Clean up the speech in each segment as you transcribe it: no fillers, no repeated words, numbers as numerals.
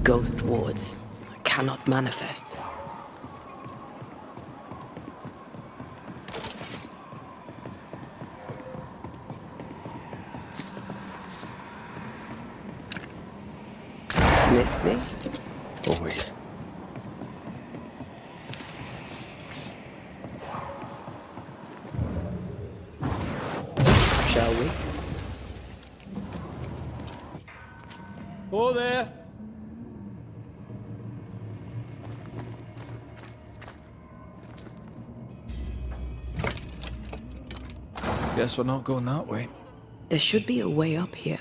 Ghost wards cannot manifest. Missed me? Always. Shall we? Oh there! Guess we're not going that way. There should be a way up here.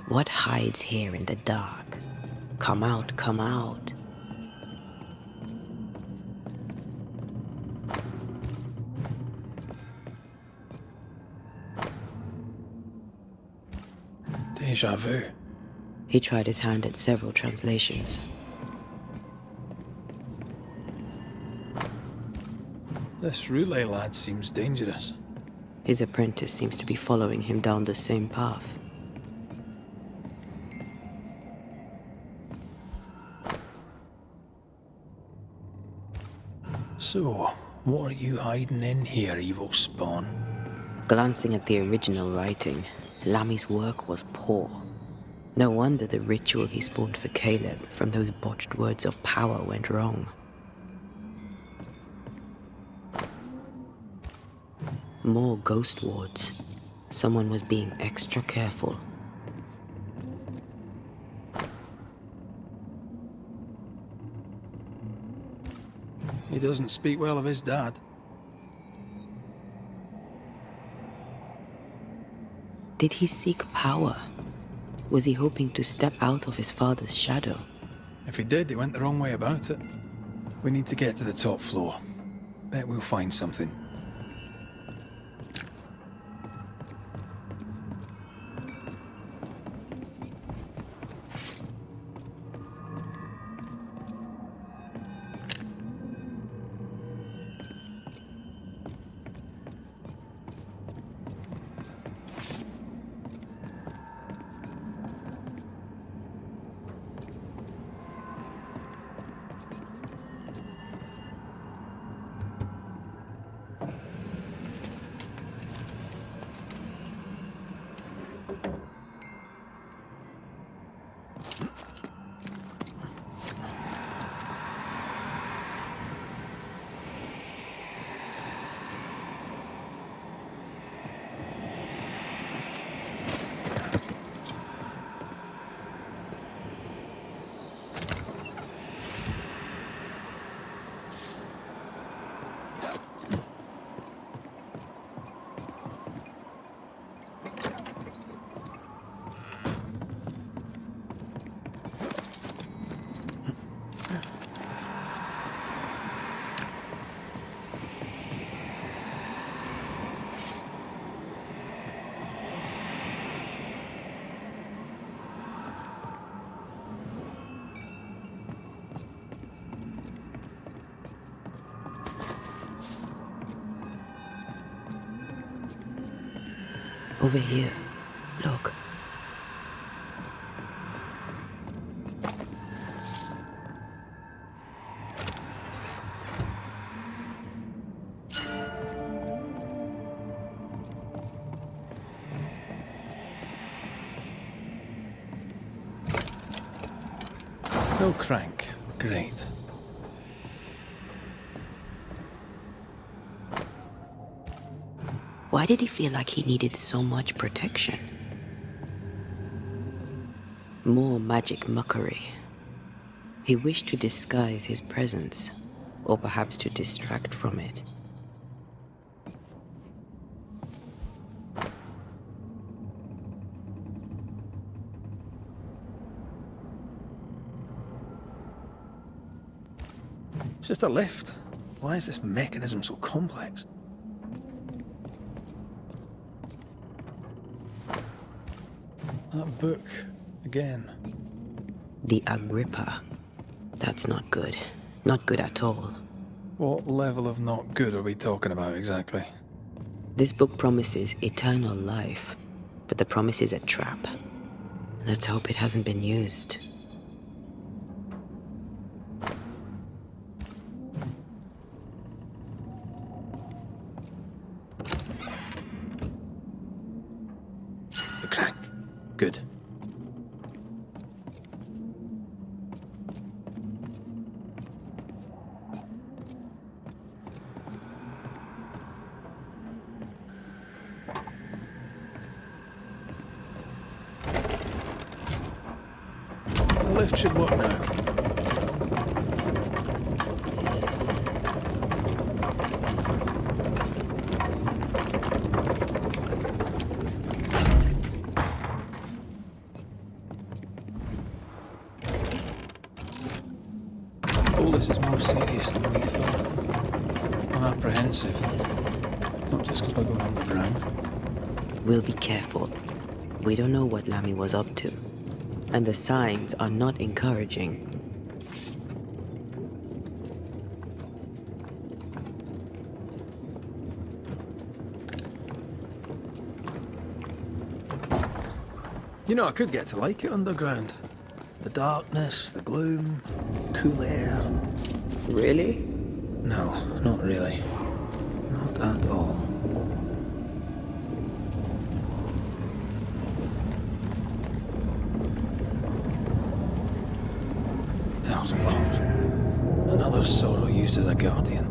What hides here in the dark? Come out, come out. Deja vu. He tried his hand at several translations. This relay lad seems dangerous. His apprentice seems to be following him down the same path. So, what are you hiding in here, evil spawn? Glancing at the original writing, Lammy's work was poor. No wonder the ritual he spawned for Caleb from those botched words of power went wrong. More ghost wards. Someone was being extra careful. He doesn't speak well of his dad. Did he seek power? Was he hoping to step out of his father's shadow? If he did, he went the wrong way about it. We need to get to the top floor. Bet we'll find something. Over here. Look. No crank. Great. Why did he feel like he needed so much protection? More magic muckery. He wished to disguise his presence, or perhaps to distract from it. It's just a lift. Why is this mechanism so complex? That book, again. The Agrippa. That's not good. Not good at all. What level of not good are we talking about exactly? This book promises eternal life, but the promise is a trap. Let's hope it hasn't been used. The crank. Good. The lift should work now. All this is more serious than we thought. I'm apprehensive, not just because we're going underground. We'll be careful. We don't know what Lamy was up to, and the signs are not encouraging. You know, I could get to like it underground. The darkness, the gloom, the cool air. Really? No, not really. Not at all. Hell's bombs. Another sorrow used as a guardian.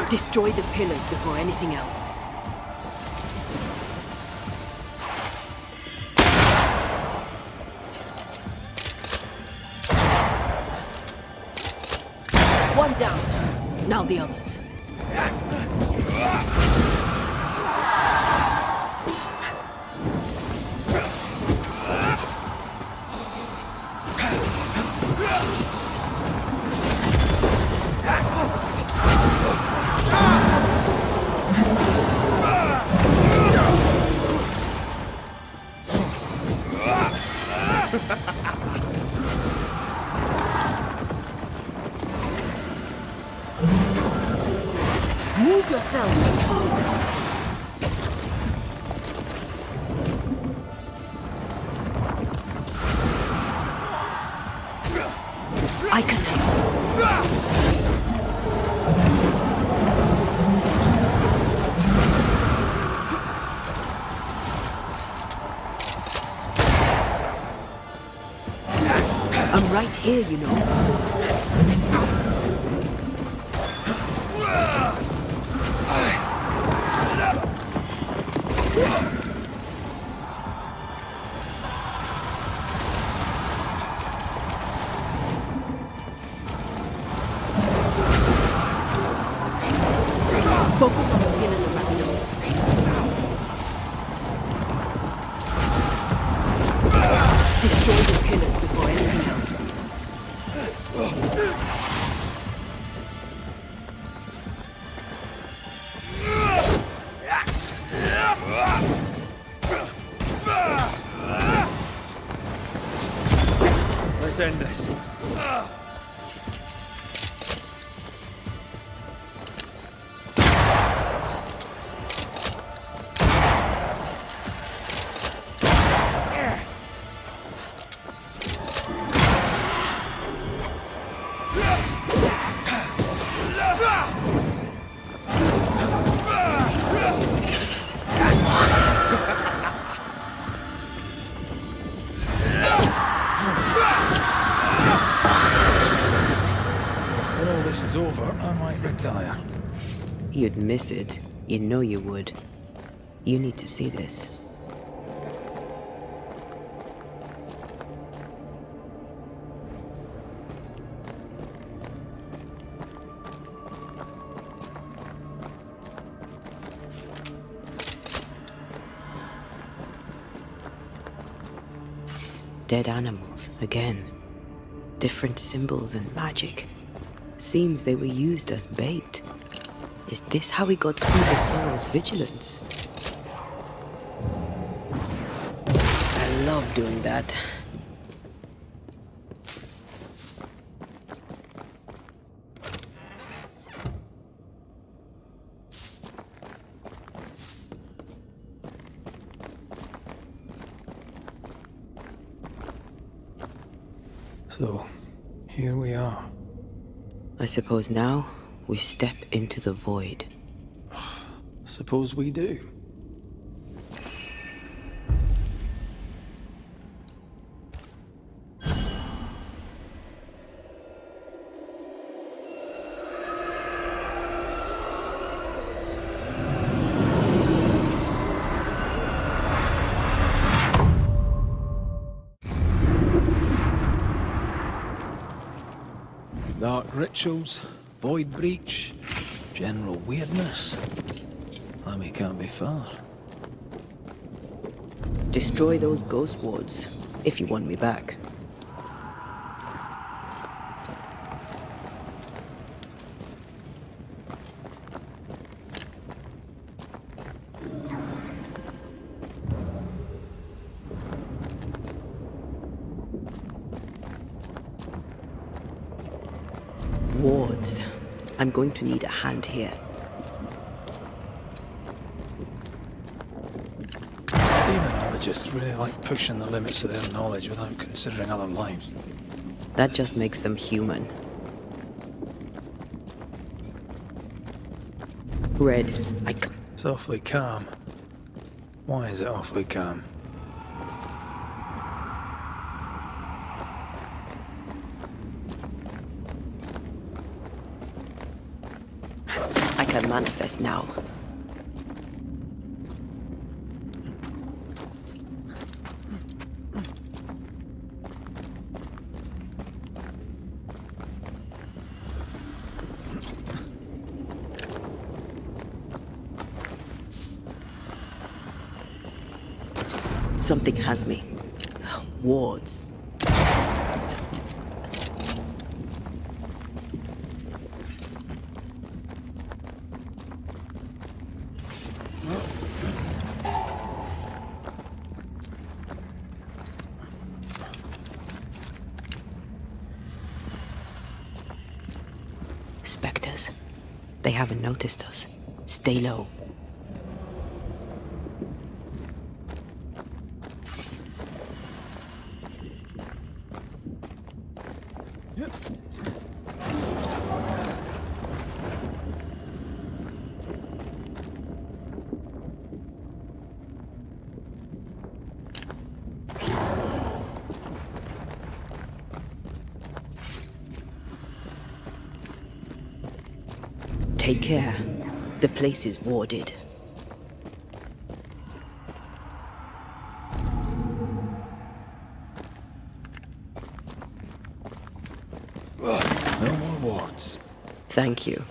Destroy the pillars before anything else. One down. Now the others. right here, you know. Focus on the pillars around us. Destroy the pillars before anything else. Let's end this. This is over, I might retire. You'd miss it. You know you would. You need to see this. Dead animals, again. Different symbols and magic. Seems they were used as bait. Is this how we got through the Sorrow's vigilance? I love doing that. So, here we are. I suppose now we step into the void. Suppose we do. Dark rituals, void breach, general weirdness. Lammy can't be far. Destroy those ghost wards, if you want me back. Wards. I'm going to need a hand here. Demonologists really like pushing the limits of their knowledge without considering other lives. That just makes them human. Red, It's awfully calm. Why is it awfully calm? I can manifest now. Something has me. Wards. Spectres. They haven't noticed us. Stay low. Take care. The place is warded. No more wards. Thank you.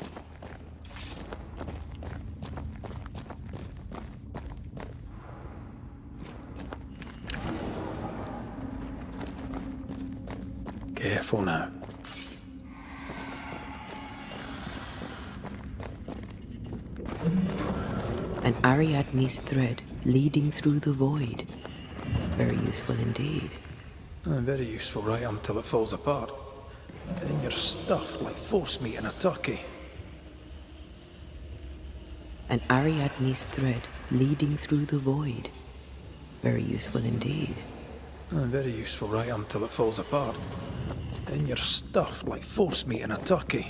Careful now. An Ariadne's thread leading through the void. Very useful indeed. Very useful right until it falls apart. Then you're stuffed like force meat in a turkey. An Ariadne's thread leading through the void. Very useful indeed. Very useful right until it falls apart. Then you're stuffed like force meat in a turkey.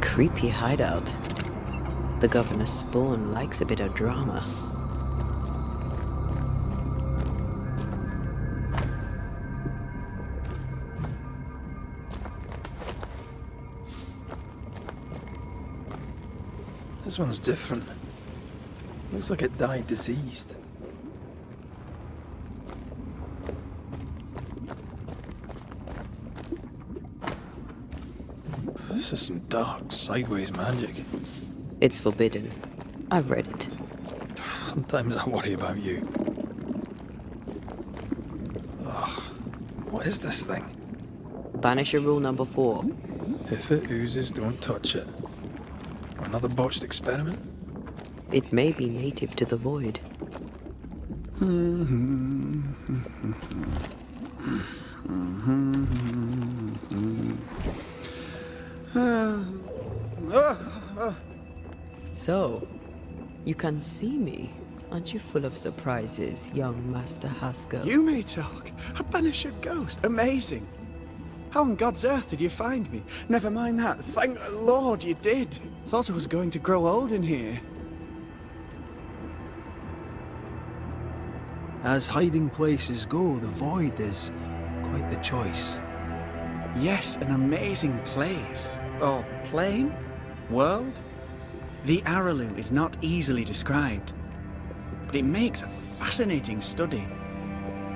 Creepy hideout. The governor's spawn likes a bit of drama. This one's different. Looks like it died diseased. This is some dark, sideways magic. It's forbidden. I've read it. Sometimes I worry about you. Ugh. What is this thing? Banisher rule number 4. If it oozes, don't touch it. Another botched experiment? It may be native to the void. So, you can see me. Aren't you full of surprises, young Master Haskell? You may talk. A Banisher ghost. Amazing. How on God's earth did you find me? Never mind that. Thank the Lord you did. Thought I was going to grow old in here. As hiding places go, the void is quite the choice. Yes, an amazing place. Or plane? World? The Araloo is not easily described, but it makes a fascinating study.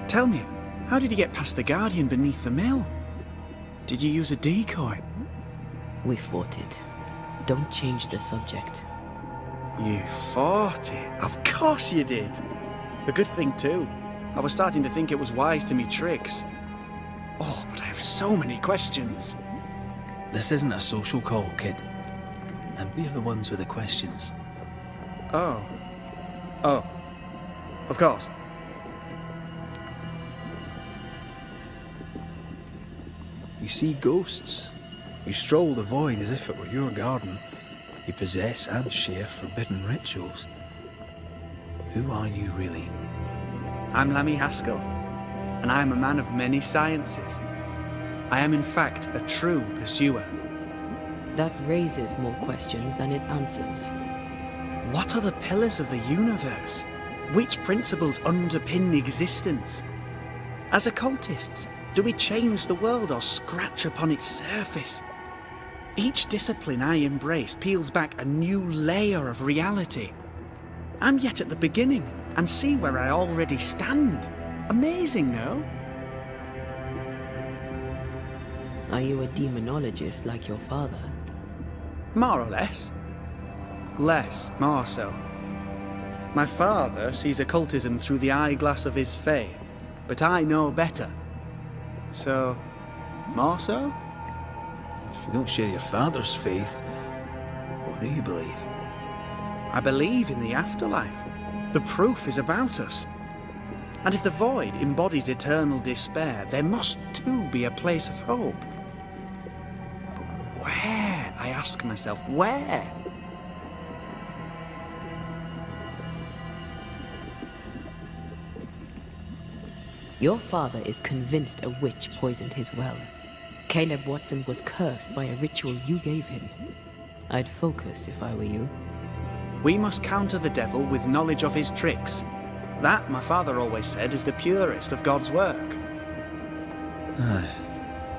Tell me, how did you get past the Guardian beneath the mill? Did you use a decoy? We fought it. Don't change the subject. You fought it? Of course you did. A good thing too. I was starting to think it was wise to me tricks. Oh, but I have so many questions. This isn't a social call, kid. And we're the ones with the questions. Oh. Oh. Of course. You see ghosts. You stroll the void as if it were your garden. You possess and share forbidden rituals. Who are you really? I'm Lammy Haskell, and I am a man of many sciences. I am in fact a true pursuer. That raises more questions than it answers. What are the pillars of the universe? Which principles underpin existence? As occultists, do we change the world or scratch upon its surface? Each discipline I embrace peels back a new layer of reality. I'm yet at the beginning, and see where I already stand. Amazing, no? Are you a demonologist like your father? More or less. Less, more so. My father sees occultism through the eyeglass of his faith, but I know better. So, more so? If you don't share your father's faith, what do you believe? I believe in the afterlife. The proof is about us. And if the void embodies eternal despair, there must too be a place of hope. But where? I ask myself, where? Your father is convinced a witch poisoned his well. Caleb Watson was cursed by a ritual you gave him. I'd focus if I were you. We must counter the devil with knowledge of his tricks. That, my father always said, is the purest of God's work. Aye,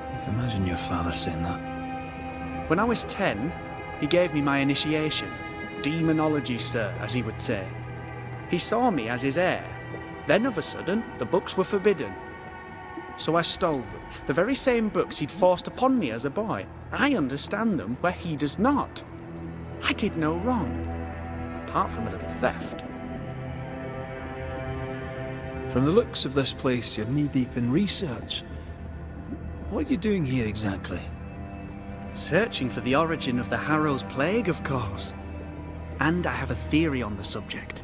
I can imagine your father saying that. When I was 10, he gave me my initiation. Demonology, sir, as he would say. He saw me as his heir. Then, of a sudden, the books were forbidden. So I stole them. The very same books he'd forced upon me as a boy. I understand them where he does not. I did no wrong, apart from a little theft. From the looks of this place, you're knee-deep in research. What are you doing here exactly? Searching for the origin of the Harrow's Plague, of course. And I have a theory on the subject.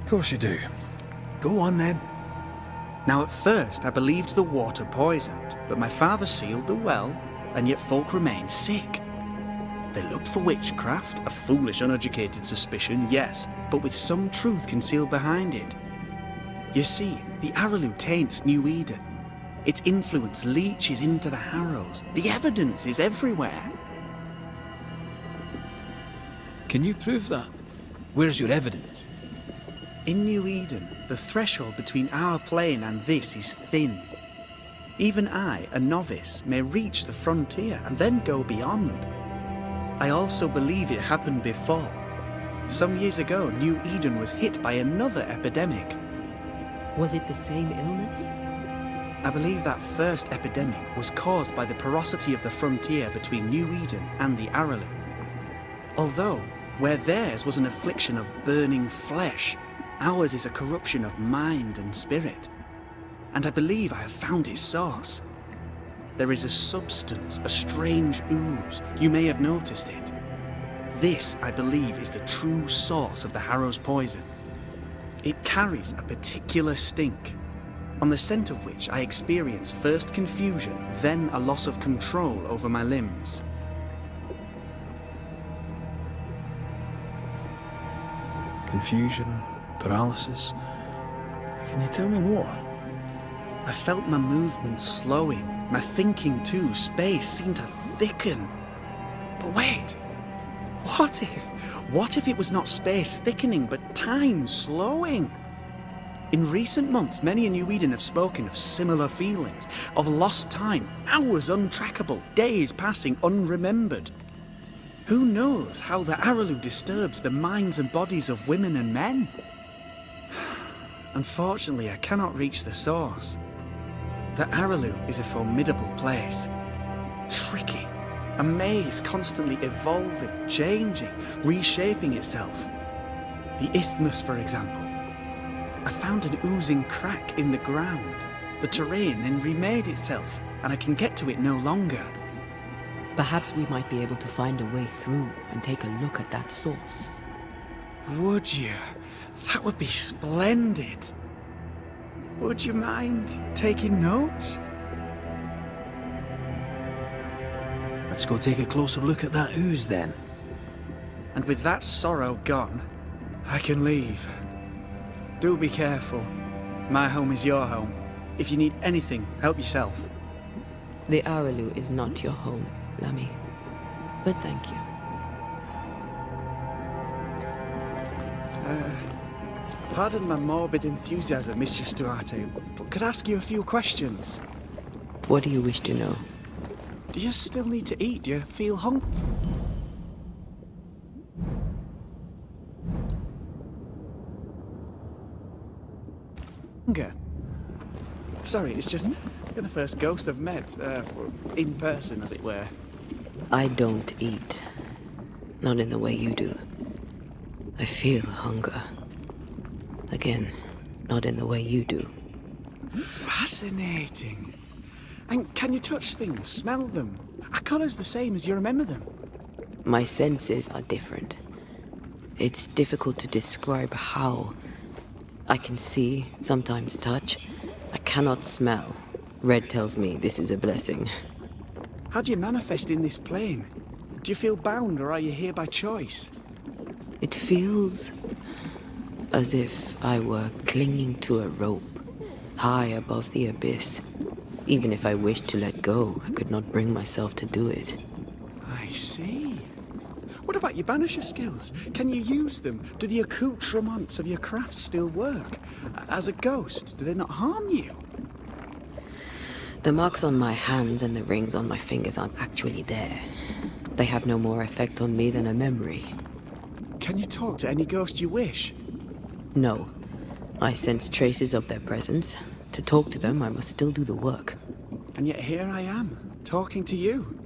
Of course you do. Go on then. Now at first I believed the water poisoned, but my father sealed the well, and yet folk remained sick. They looked for witchcraft, a foolish, uneducated suspicion, yes, but with some truth concealed behind it. You see, the Araloo taints New Eden. Its influence leaches into the Harrows. The evidence is everywhere. Can you prove that? Where's your evidence? In New Eden, the threshold between our plane and this is thin. Even I, a novice, may reach the frontier and then go beyond. I also believe it happened before. Some years ago, New Eden was hit by another epidemic. Was it the same illness? I believe that first epidemic was caused by the porosity of the frontier between New Eden and the Araloo. Although, where theirs was an affliction of burning flesh, ours is a corruption of mind and spirit. And I believe I have found its source. There is a substance, a strange ooze. You may have noticed it. This, I believe, is the true source of the Harrow's poison. It carries a particular stink, on the scent of which I experience first confusion, then a loss of control over my limbs. Confusion, paralysis. Can you tell me more? I felt my movement slowing, my thinking too. Space seemed to thicken. But wait, what if it was not space thickening, but time slowing? In recent months, many in New Eden have spoken of similar feelings, of lost time, hours untrackable, days passing unremembered. Who knows how the Araloo disturbs the minds and bodies of women and men? Unfortunately, I cannot reach the source. The Araloo is a formidable place. Tricky. A maze constantly evolving, changing, reshaping itself. The isthmus, for example. I found an oozing crack in the ground. The terrain then remade itself, and I can get to it no longer. Perhaps we might be able to find a way through and take a look at that source. Would you? That would be splendid. Would you mind taking notes? Let's go take a closer look at that ooze then. And with that sorrow gone, I can leave. Do be careful. My home is your home. If you need anything, help yourself. The Araloo is not your home, Lammy. But thank you. Pardon my morbid enthusiasm, Mistress Duarte, but could I ask you a few questions? What do you wish to know? Do you still need to eat? Do you feel hungry? Sorry, it's just you're the first ghost I've met, in person, as it were. I don't eat. Not in the way you do. I feel hunger. Again, not in the way you do. Fascinating. And can you touch things, smell them? Are colours the same as you remember them? My senses are different. It's difficult to describe how. I can see, sometimes touch. I cannot smell. Red tells me this is a blessing. How do you manifest in this plane? Do you feel bound, or are you here by choice? It feels as if I were clinging to a rope, high above the abyss. Even if I wished to let go, I could not bring myself to do it. I see. What about your Banisher skills? Can you use them? Do the accoutrements of your craft still work? As a ghost, do they not harm you? The marks on my hands and the rings on my fingers aren't actually there. They have no more effect on me than a memory. Can you talk to any ghost you wish? No. I sense traces of their presence. To talk to them, I must still do the work. And yet here I am, talking to you.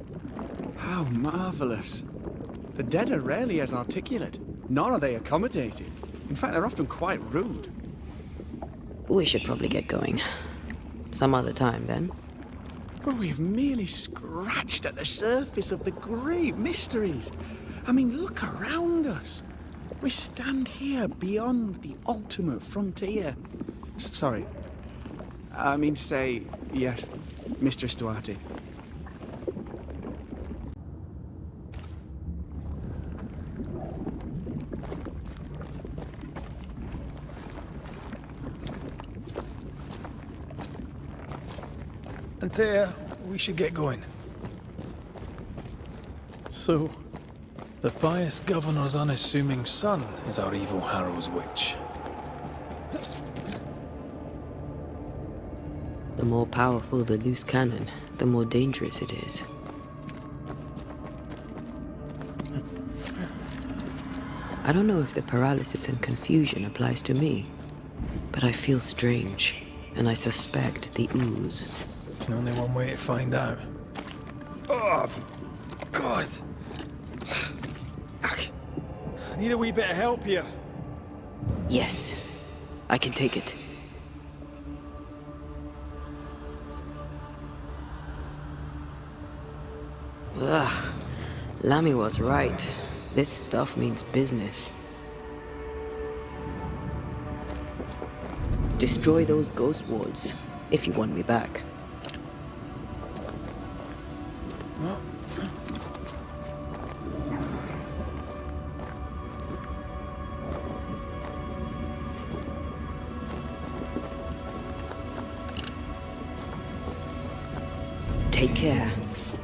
How marvelous. The dead are rarely as articulate, nor are they accommodating. In fact, they're often quite rude. We should probably get going. Some other time, then. But we've merely scratched at the surface of the great mysteries. I mean, look around us. We stand here beyond the ultimate frontier. Sorry. I mean to say, yes, Mistress Duarte. Antea, we should get going. So, the pious governor's unassuming son is our evil Harrow's witch. The more powerful the loose cannon, the more dangerous it is. I don't know if the paralysis and confusion applies to me, but I feel strange, and I suspect the ooze. Only one way to find out. Oh, God! I need a wee bit of help here. Yes, I can take it. Ugh, Lamy was right. This stuff means business. Destroy those ghost wards, if you want me back. Take care.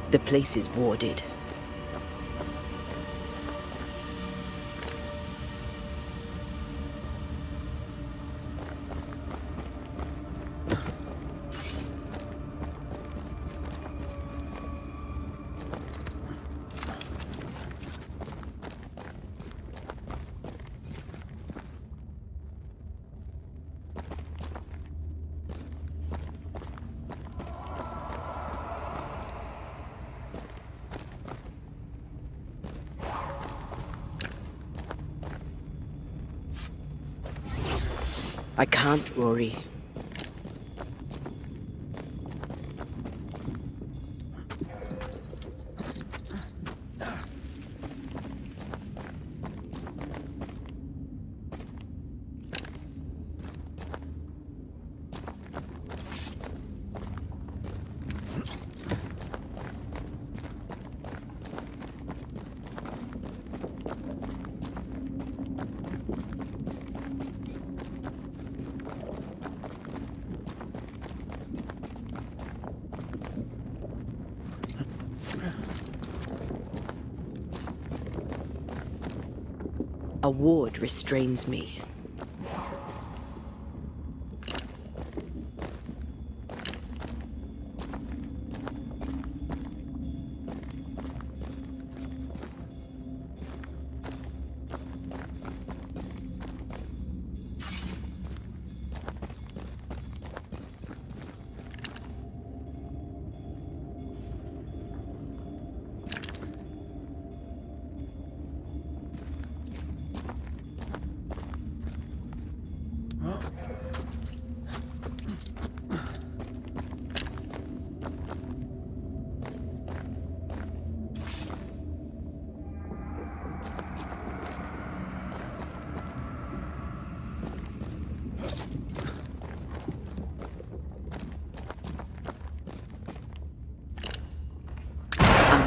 The place is warded. I can't, Rory. A ward restrains me.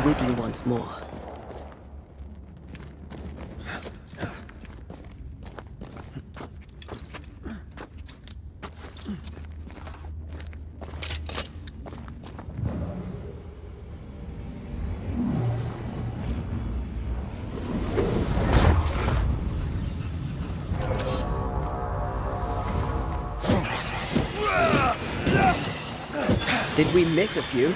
with you once more. Did we miss a few?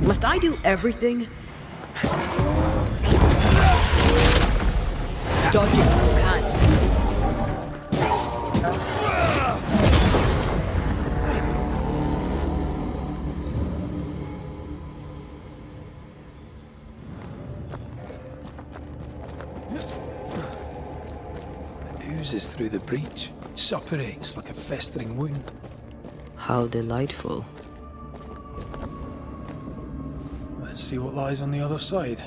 Must I do everything? Dodge it if you can. Oozes through the breach, suppurates like a festering wound. How delightful. Let's see what lies on the other side.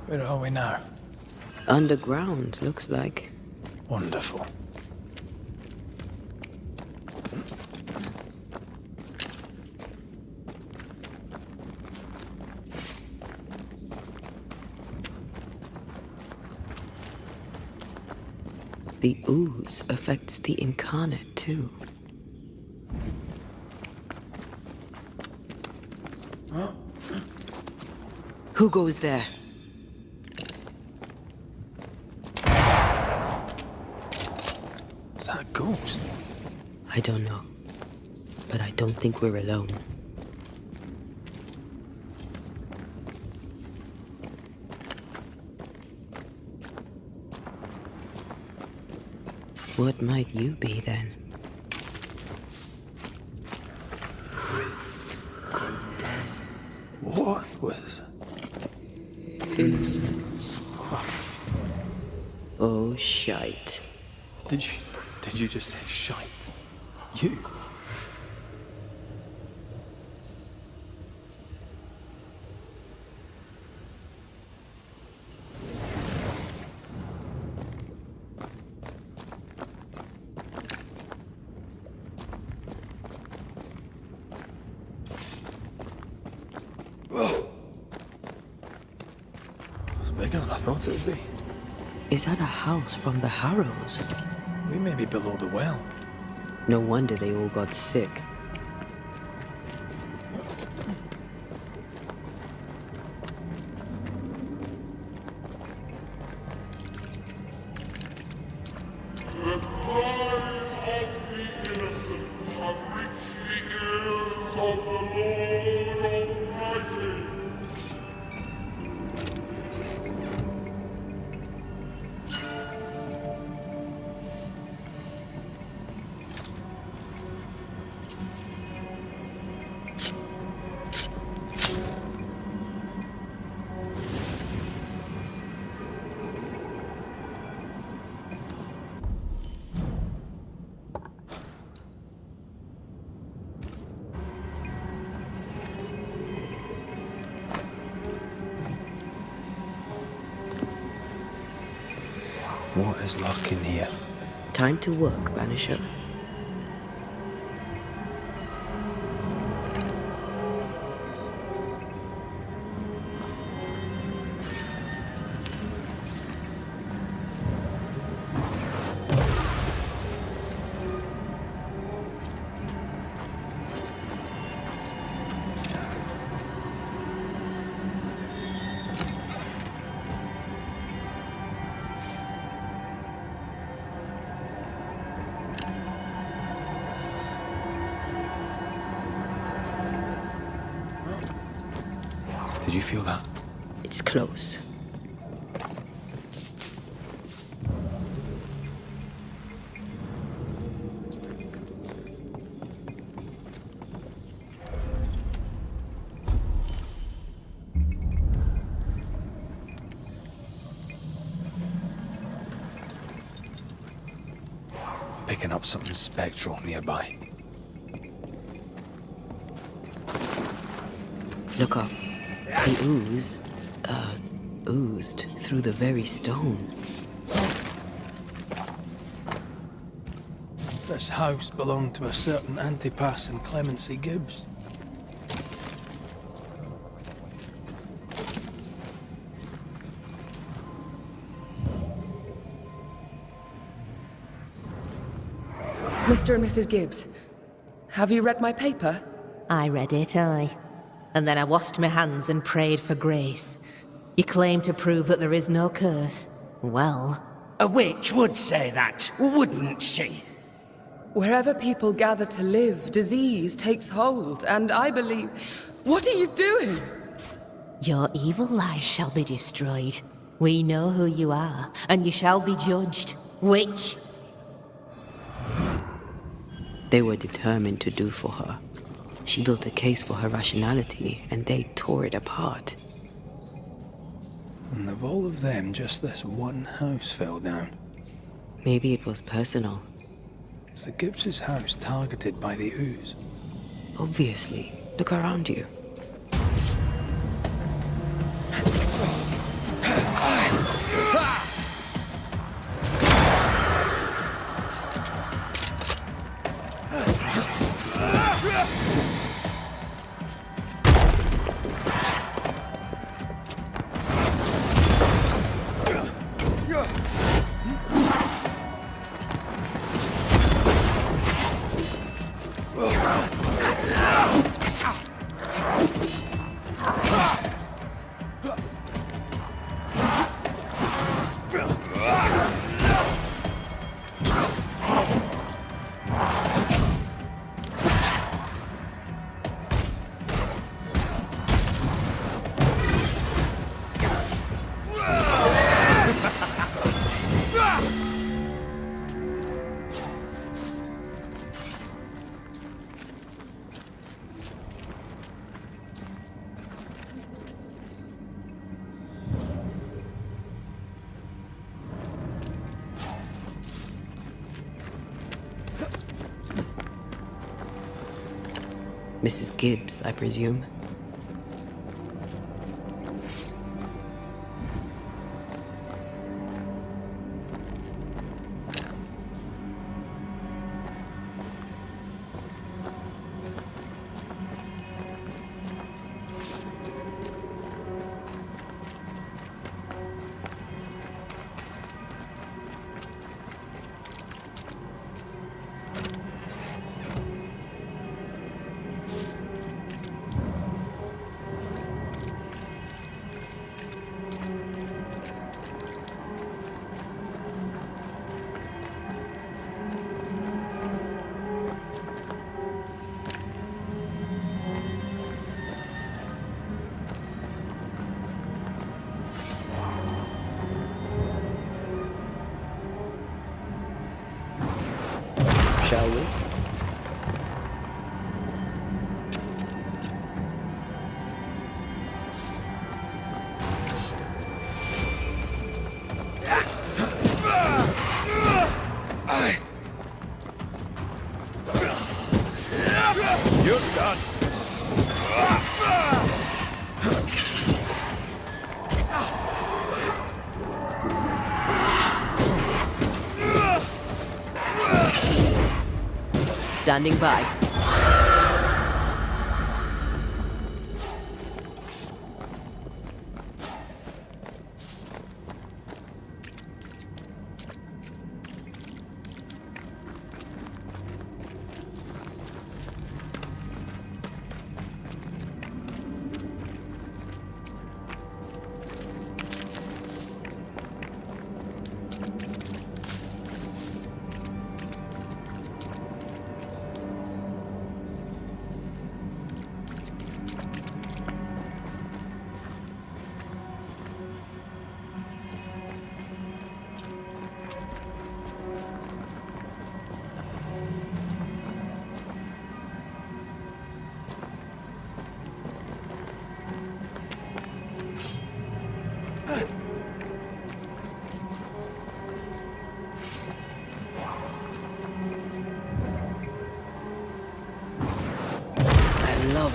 Where are we now? Underground, looks like. Wonderful. The ooze affects the incarnate, too. Who goes there? Is that a ghost? I don't know. But I don't think we're alone. What might you be then? What was? Innocence crushed. Oh, shite. Did you just say shite? You? It's bigger than I thought it would be. Is that a house from the Harrows? We may be below the well. No wonder they all got sick. The cries of the innocent have reached the ears of the Lord Almighty. What is lurking here? Time to work, Banisher. Did you feel that? It's close. picking up something spectral nearby. Look up. The ooze, oozed through the very stone. This house belonged to a certain Antipas and Clemency Gibbs. Mr. and Mrs. Gibbs, have you read my paper? I read it, aye. And then I washed my hands and prayed for grace. You claim to prove that there is no curse. Well... A witch would say that, wouldn't she? Wherever people gather to live, disease takes hold, and I believe... What are you doing? Your evil lies shall be destroyed. We know who you are, and you shall be judged. Witch! They were determined to do for her. She built a case for her rationality, and they tore it apart. And of all of them, just this one house fell down. Maybe it was personal. Was the Gibbs' house targeted by the ooze? Obviously. Look around you. Mrs. Gibbs, I presume. Shall we? You're done. Standing by.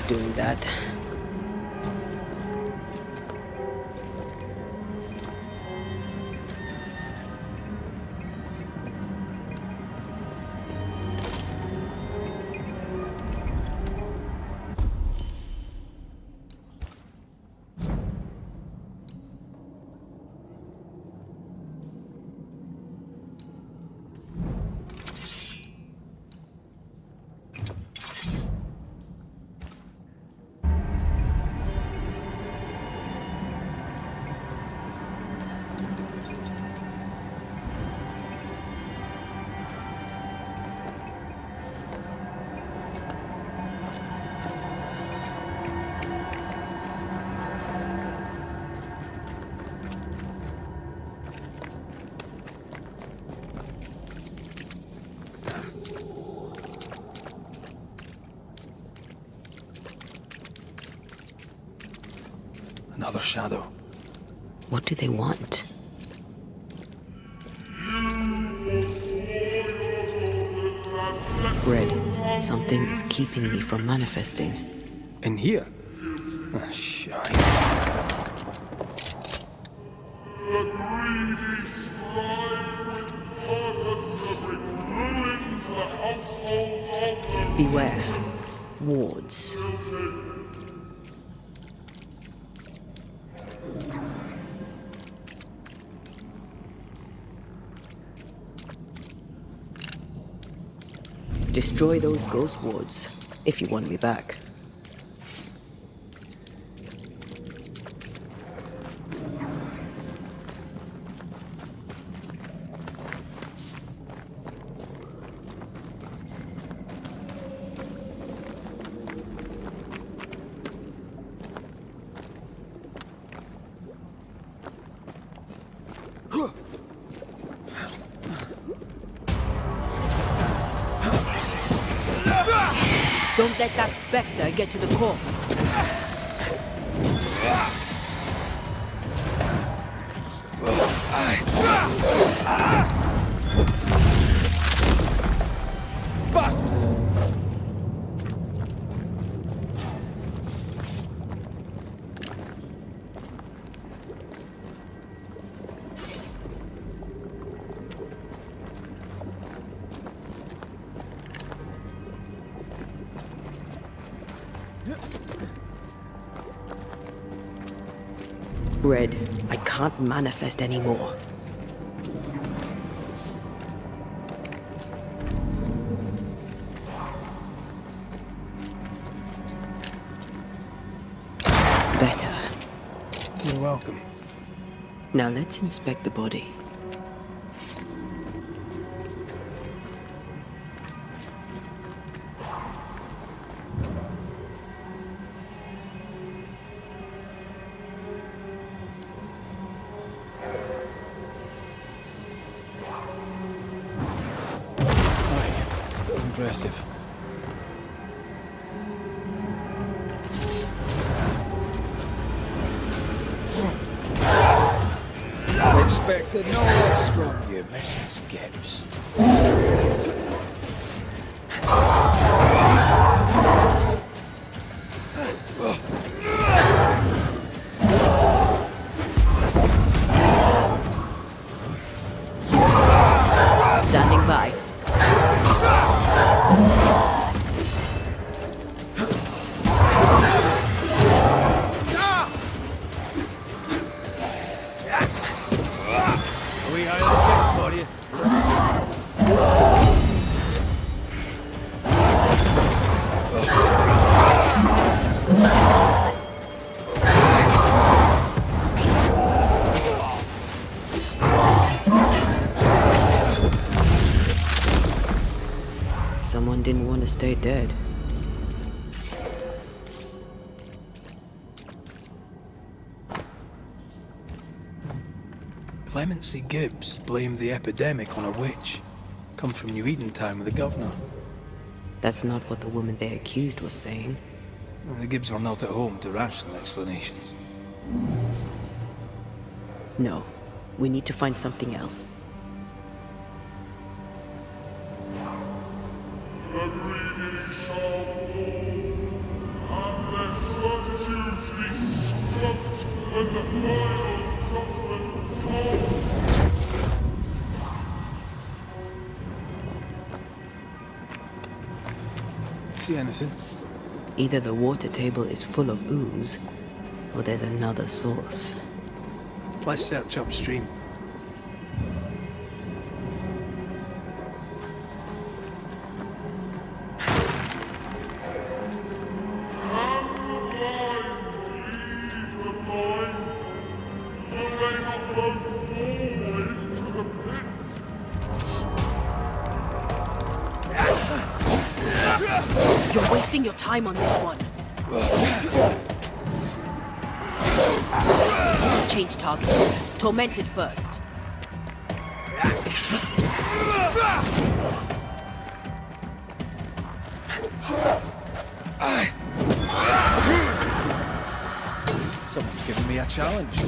doing that. Another shadow. What do they want? Red, something is keeping me from manifesting. In here? Ah, shite. The greedy strive with purpose to bring ruin to the households of the Beware. Wards. Destroy those ghost wards, if you want me back. Don't let that specter get to the corpse. Bust! Red, I can't manifest anymore. Better. You're welcome. Now let's inspect the body. Still impressive. Expected no less from you, Mrs. Gibbs. Standing by. We hired a guest for you. Someone didn't want to stay dead. Clemency Gibbs blamed the epidemic on a witch. Come from New Eden town with the governor. That's not what the woman they accused was saying. Well, the Gibbs were not at home to rational explanations. No, we need to find something else. greedy shall fall, and See anything? Either the water table is full of ooze, or there's another source. Let's search upstream. You're wasting your time on this one. Change targets. Tormented first. Someone's giving me a challenge.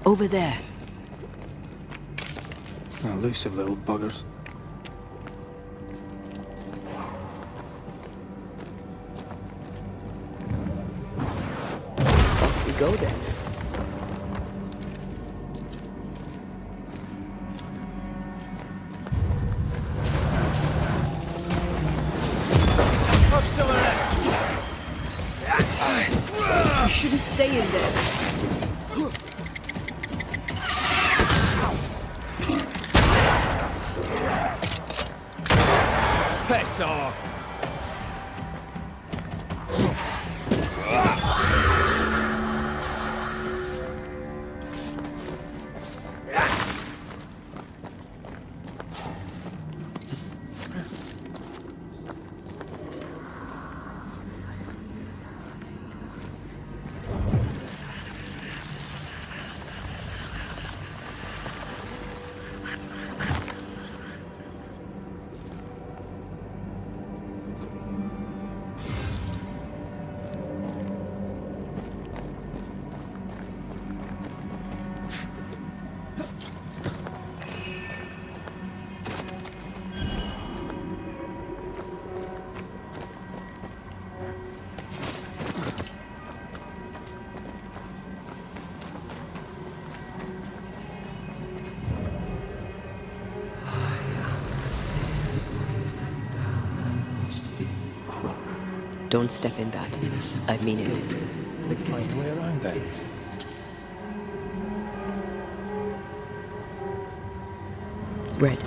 Over there. Elusive little buggers. Off we go then. Up somewhere else. You shouldn't stay in there. Piss off. Don't step in that. I mean it. We'll find a way around then. Red,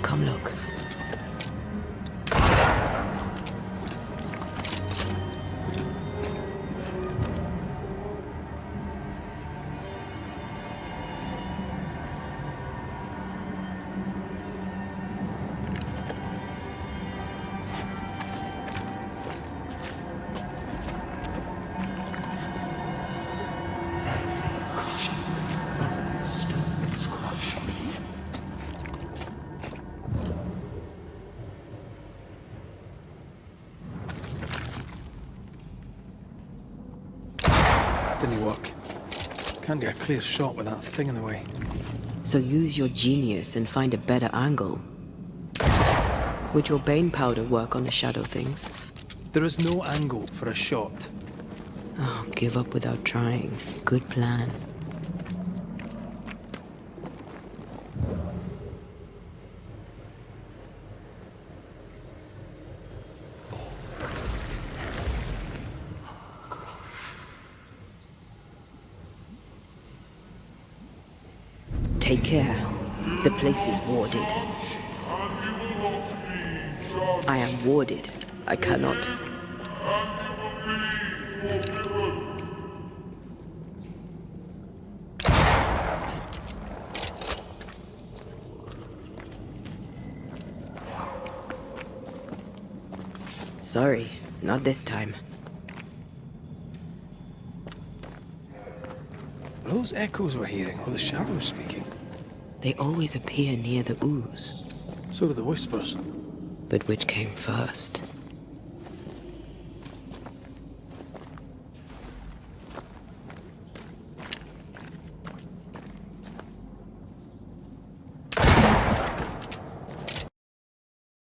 come look. Didn't work. Can't get a clear shot with that thing in the way. So use your genius and find a better angle. Would your Bane powder work on the shadow things? There is no angle for a shot. Oh, give up without trying. Good plan. Take care. The place is warded. I am warded. I cannot. Sorry, not this time. Are those echoes we're hearing, or the shadows speaking? They always appear near the ooze. So do the whispers. But which came first?